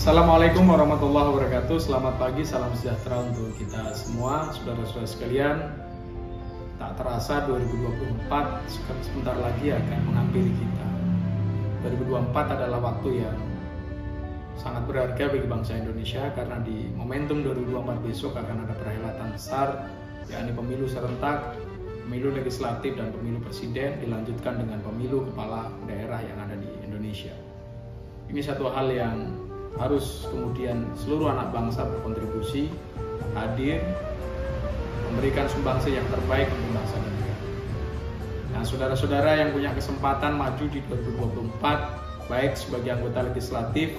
Assalamualaikum warahmatullahi wabarakatuh. Selamat pagi, salam sejahtera untuk kita semua, saudara-saudara sekalian. Tak terasa 2024 sebentar lagi akan menghampiri kita. 2024 adalah waktu yang sangat berharga bagi bangsa Indonesia karena di momentum 2024 besok akan ada perhelatan besar, yakni pemilu serentak, pemilu legislatif dan pemilu presiden, dilanjutkan dengan pemilu kepala daerah yang ada di Indonesia. Ini satu hal yang harus kemudian seluruh anak bangsa berkontribusi, hadir, memberikan sumbangsi yang terbaik untuk bangsa dan negara. Nah, saudara-saudara yang punya kesempatan maju di 2024, baik sebagai anggota legislatif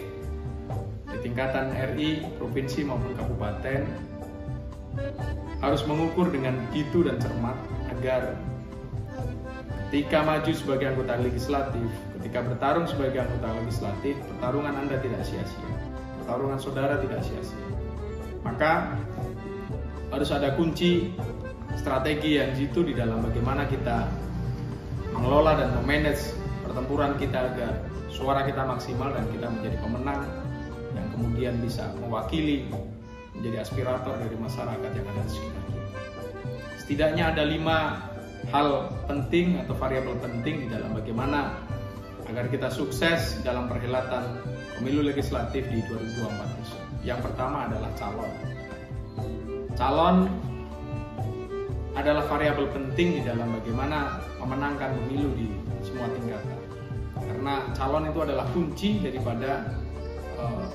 di tingkatan RI, provinsi maupun kabupaten, harus mengukur dengan gitu dan cermat agar ketika maju sebagai anggota legislatif, ketika bertarung sebagai anggota legislatif, pertarungan Anda tidak sia-sia, pertarungan saudara tidak sia-sia. Maka harus ada kunci strategi yang jitu di dalam bagaimana kita mengelola dan memanage pertempuran kita agar suara kita maksimal dan kita menjadi pemenang yang kemudian bisa mewakili, menjadi aspirator dari masyarakat yang ada di sekitar kita. Setidaknya ada 5 hal penting atau variabel penting di dalam bagaimana agar kita sukses dalam perhelatan pemilu legislatif di 2024 besok. Yang pertama adalah calon. Calon adalah variabel penting di dalam bagaimana memenangkan pemilu di semua tingkatan. Karena calon itu adalah kunci daripada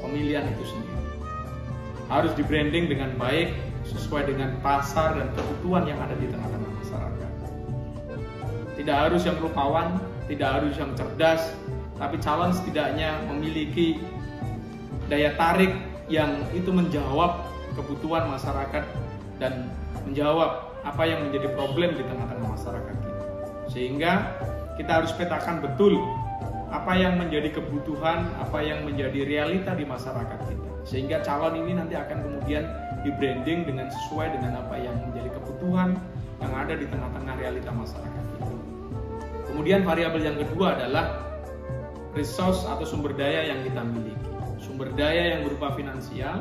pemilihan itu sendiri. Harus di-branding dengan baik sesuai dengan pasar dan kebutuhan yang ada di tengah-tengah masyarakat. Tidak harus yang rupawan, tidak harus yang cerdas, tapi calon setidaknya memiliki daya tarik yang itu menjawab kebutuhan masyarakat dan menjawab apa yang menjadi problem di tengah-tengah masyarakat kita. Sehingga kita harus petakan betul apa yang menjadi kebutuhan, apa yang menjadi realita di masyarakat kita. Sehingga calon ini nanti akan kemudian di-branding dengan sesuai dengan apa yang menjadi kebutuhan yang ada di tengah-tengah realita masyarakat kita. Kemudian variabel yang kedua adalah resource atau sumber daya yang kita miliki. Sumber daya yang berupa finansial,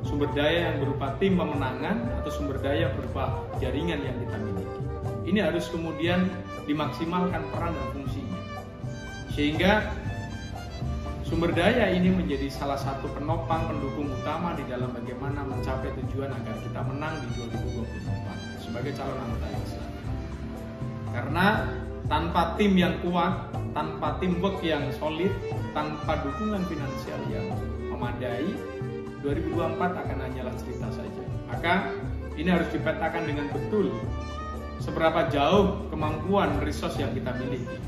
sumber daya yang berupa tim pemenangan, atau sumber daya berupa jaringan yang kita miliki. Ini harus kemudian dimaksimalkan peran dan fungsinya. Sehingga sumber daya ini menjadi salah satu penopang pendukung utama di dalam bagaimana mencapai tujuan agar kita menang di 2024 sebagai calon anggota legislatif. Karena tanpa tim yang kuat, tanpa teamwork yang solid, tanpa dukungan finansial yang memadai, 2024 akan hanyalah cerita saja. Maka ini harus dipetakan dengan betul seberapa jauh kemampuan resource yang kita miliki,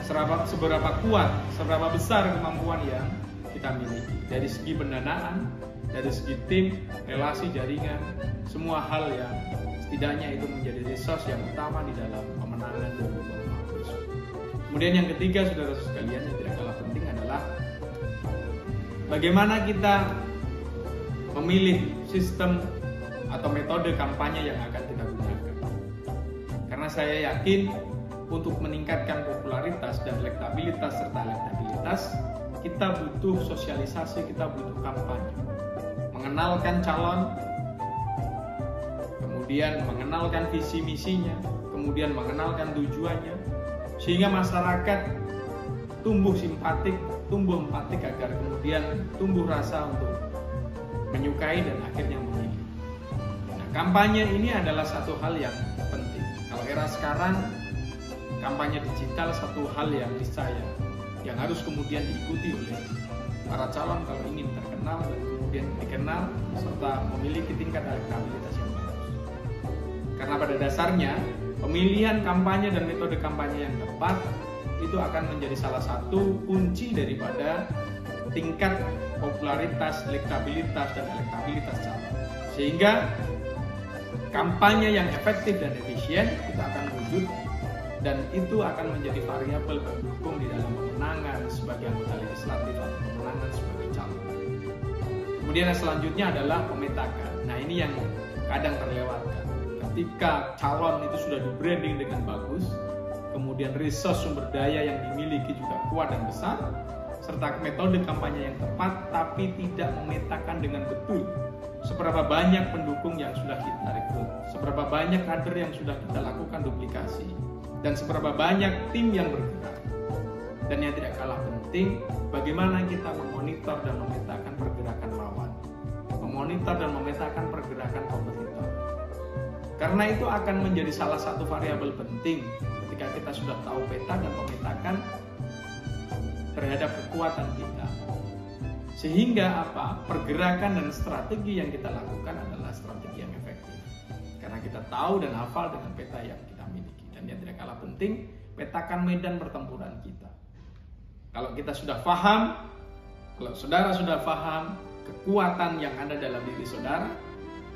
seberapa kuat, seberapa besar kemampuan yang kita miliki dari segi pendanaan, dari segi tim, relasi, jaringan, semua hal yang setidaknya itu menjadi resource yang utama di dalam pemenangan 2024. Kemudian yang ketiga, saudara sekalian, yang tidak kalah penting adalah bagaimana kita memilih sistem atau metode kampanye yang akan kita gunakan. Karena saya yakin untuk meningkatkan popularitas dan elektabilitas serta elektabilitas, kita butuh sosialisasi, kita butuh kampanye. Mengenalkan calon, kemudian mengenalkan visi misinya, kemudian mengenalkan tujuannya, sehingga masyarakat tumbuh simpatik, tumbuh empatik agar kemudian tumbuh rasa untuk menyukai dan akhirnya memilih. Nah, kampanye ini adalah satu hal yang penting. Kalau era sekarang, kampanye digital satu hal yang niscaya, yang harus kemudian diikuti oleh para calon kalau ingin terkenal dan kemudian dikenal serta memiliki tingkat elektabilitas yang bagus. Karena pada dasarnya pemilihan kampanye dan metode kampanye yang tepat itu akan menjadi salah satu kunci daripada tingkat popularitas, elektabilitas, dan elektabilitas calon. Sehingga kampanye yang efektif dan efisien itu akan wujud dan itu akan menjadi variabel pendukung di dalam pemenangan sebagai anggota legislatif atau pemenangan sebagai calon. Kemudian yang selanjutnya adalah pemetakan. Nah, ini yang kadang terlewatkan. Ketika calon itu sudah di-branding dengan bagus, kemudian resource sumber daya yang dimiliki juga kuat dan besar, serta metode kampanye yang tepat, tapi tidak memetakan dengan betul seberapa banyak pendukung yang sudah kita rekrut, seberapa banyak kader yang sudah kita lakukan duplikasi, dan seberapa banyak tim yang bergerak. Dan yang tidak kalah penting, bagaimana kita memonitor dan memetakan pergerakan lawan, memonitor dan memetakan pergerakan kompetitor. Karena itu akan menjadi salah satu variabel penting ketika kita sudah tahu peta dan memetakan terhadap kekuatan kita. Sehingga apa? Pergerakan dan strategi yang kita lakukan adalah strategi yang efektif. Karena kita tahu dan hafal dengan peta yang kita miliki. Dan yang tidak kalah penting, petakan medan pertempuran kita. Kalau kita sudah paham, kalau saudara sudah paham kekuatan yang ada dalam diri saudara,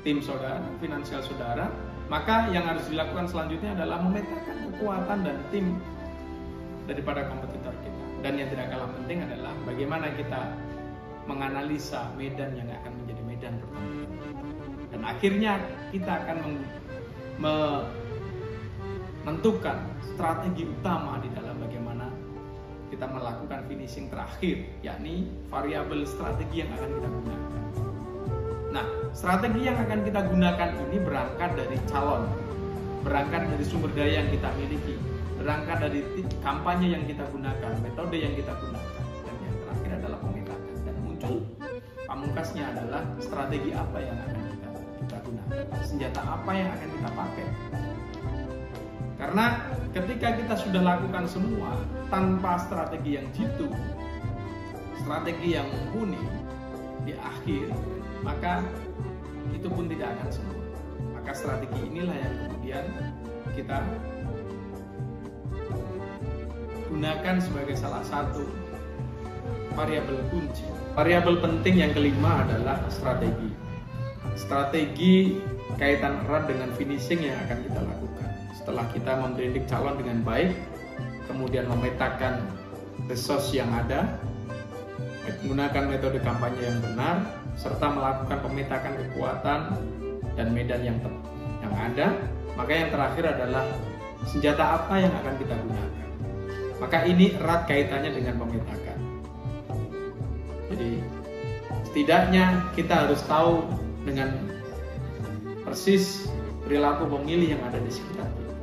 tim saudara, finansial saudara, maka yang harus dilakukan selanjutnya adalah memetakan kekuatan dan tim daripada kompetitor kita. Dan yang tidak kalah penting adalah bagaimana kita menganalisa medan yang akan menjadi medan pertempuran. Dan akhirnya kita akan menentukan strategi utama di dalam bagaimana kita melakukan finishing terakhir, yakni variabel strategi yang akan kita gunakan. Nah, strategi yang akan kita gunakan ini berangkat dari calon, berangkat dari sumber daya yang kita miliki, berangkat dari kampanye yang kita gunakan, metode yang kita gunakan, dan yang terakhir adalah pemetakan. Dan muncul pamungkasnya adalah strategi apa yang akan kita gunakan, senjata apa yang akan kita pakai. Karena ketika kita sudah lakukan semua tanpa strategi yang jitu, strategi yang mumpuni di akhir, maka itu pun tidak akan sempurna. Maka strategi inilah yang kemudian kita gunakan sebagai salah satu variabel kunci. Variabel penting yang kelima adalah strategi. Strategi kaitan erat dengan finishing yang akan kita lakukan. Setelah kita membranding calon dengan baik, kemudian memetakan resource yang ada, menggunakan metode kampanye yang benar, serta melakukan pemetakan kekuatan dan medan yang ada, maka yang terakhir adalah senjata apa yang akan kita gunakan. Maka ini erat kaitannya dengan pemetakan. Jadi setidaknya kita harus tahu dengan persis perilaku pemilih yang ada di sekitar kita.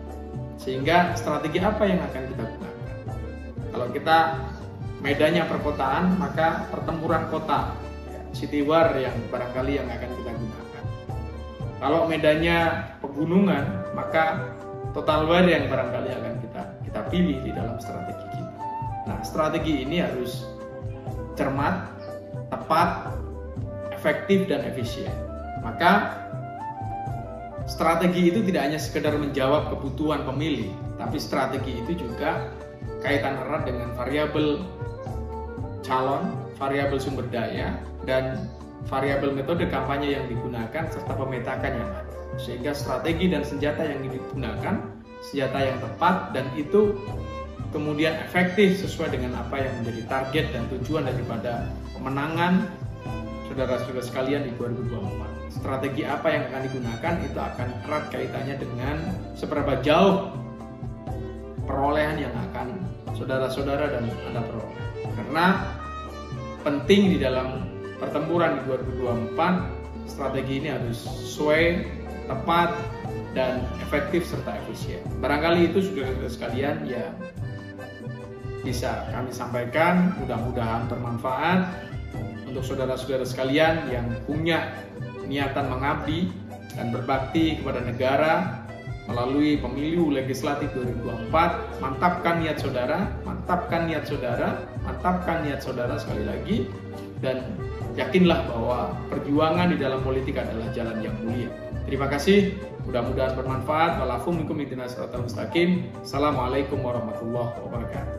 Sehingga strategi apa yang akan kita gunakan. Kalau kita medannya perkotaan, maka pertempuran kota, city war yang barangkali yang akan kita gunakan. Kalau medannya pegunungan, maka total war yang barangkali akan kita pilih di dalam strategi kita. Nah, strategi ini harus cermat, tepat, efektif, dan efisien. Maka strategi itu tidak hanya sekedar menjawab kebutuhan pemilih, tapi strategi itu juga kaitan erat dengan variabel calon, variabel sumber daya, dan variabel metode kampanye yang digunakan serta pemetakan yang ada. Sehingga strategi dan senjata yang digunakan, senjata yang tepat, dan itu kemudian efektif sesuai dengan apa yang menjadi target dan tujuan daripada pemenangan saudara-saudara sekalian di 2024. Strategi apa yang akan digunakan itu akan erat kaitannya dengan seberapa jauh perolehan yang akan saudara-saudara dan Anda peroleh. Karena penting di dalam pertempuran di 2024, strategi ini harus sesuai, tepat, dan efektif serta efisien. Barangkali itu saudara-saudara sekalian yang bisa kami sampaikan, mudah-mudahan bermanfaat untuk saudara-saudara sekalian yang punya niatan mengabdi dan berbakti kepada negara melalui pemilu legislatif 2024. Mantapkan niat saudara, mantapkan niat saudara, mantapkan niat saudara sekali lagi, dan yakinlah bahwa perjuangan di dalam politik adalah jalan yang mulia. Terima kasih, mudah-mudahan bermanfaat. Walaupun minkum ihdinas siratal mustaqim. Assalamualaikum warahmatullahi wabarakatuh.